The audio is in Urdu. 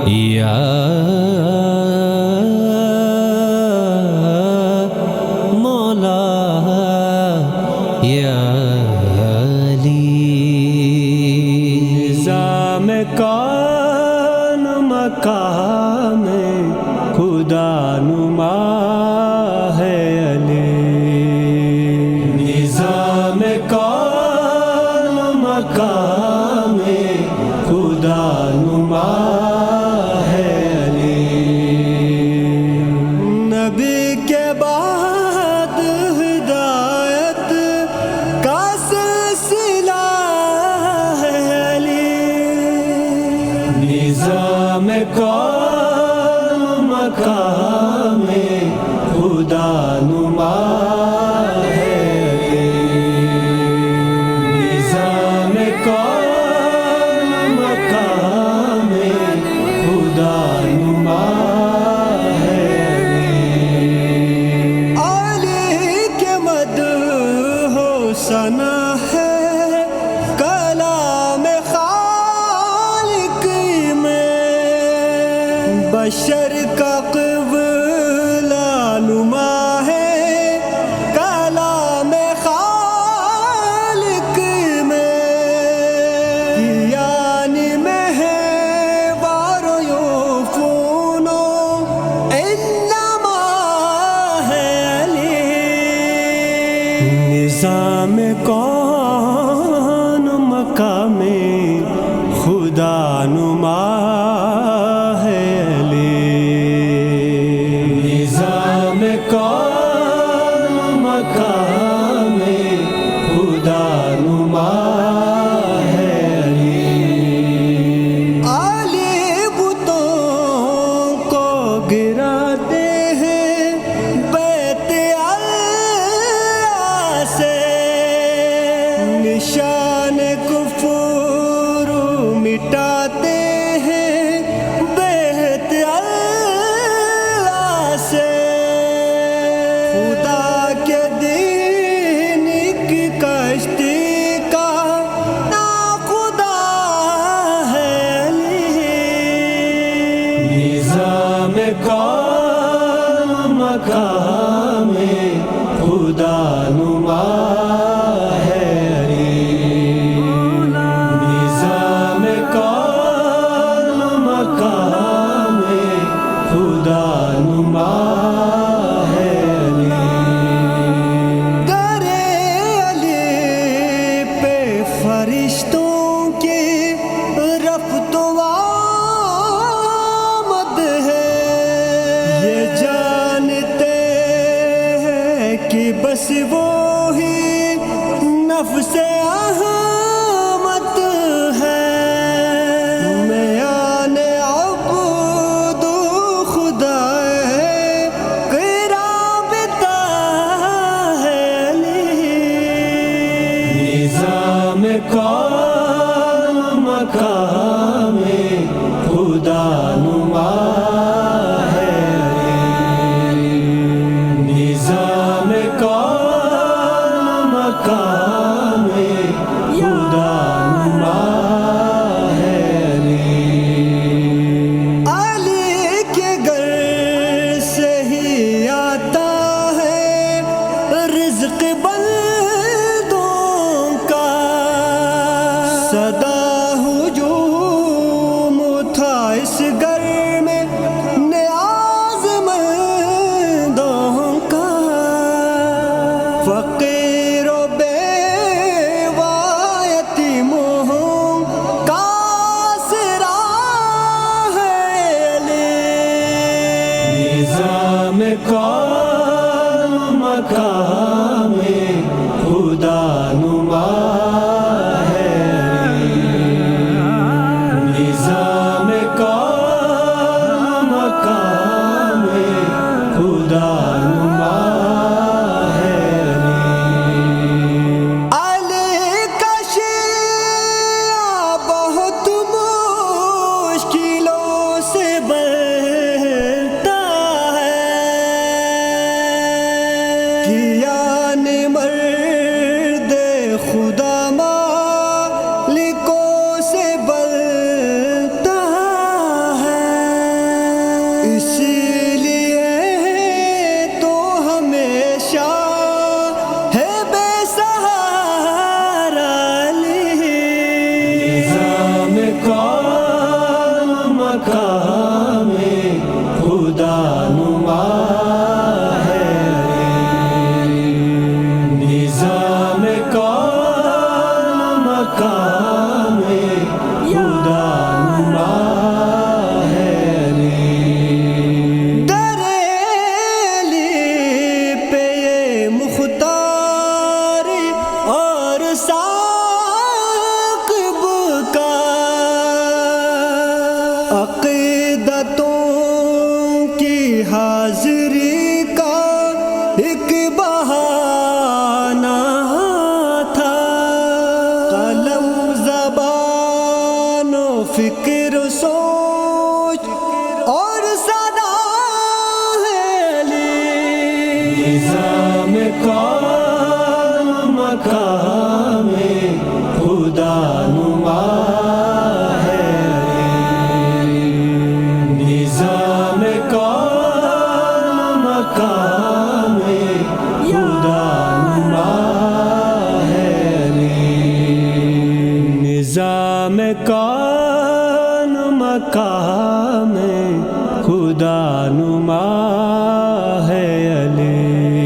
یا مولا یا علی نظام کون مقام خدا نما ہے علی نظام کون مقام خدا نما ہے علی نبی کے بعد ہدایت کا سلسلہ ہے علی نظام کون مقام خدا نما ہے نظام کون مقام خدا نما ہے علی کے مدح و ثنا ہے کلام خالق میں بشر کا قبلہ نما ہے کلام خالق میں یعنی میں ہے وار یوفون انما ہے علی نظام کون مقام خدا نما ہے علی نظام کون مقام خدا نما ہے علی بتوں کو گراتے ہیں بیت اللہ سے نشان کفر مٹاتے ہیں بیت اللہ سے خدا کے دین کی کشتی کا ناخدا ہے علی نظام کون مقام خدا نما ہے نظام کون مقام خدا نما ہے درے علی پہ فرشتوں کی رفت و آمد ہے یہ جانتے ہیں کہ بس وہی نفس احمد ہے میان عبد خدا قرابتا ہے علی نظام کون مقام خدا نما ہے نظام کون مقام خدا نما ہے علی کے گھر سے ہی آتا ہے رزق بندوں کا صدا ہجوم تھا اس گھر میں نیاز مندوں کا فقیر و بیوہ یتیموں کا آسرا ہے علی نظام کون مقام خدا نما ہے عقیدتوں کی حاضری کا ایک بہانہ تھا، قلم زبان و فکر سوچ اور صدا ہے علی، نظام کون مقام خدا نما ہے علی، نظام کون مقام خدا نما ہے علی، نظام کون مقام خدا نما ہے علی۔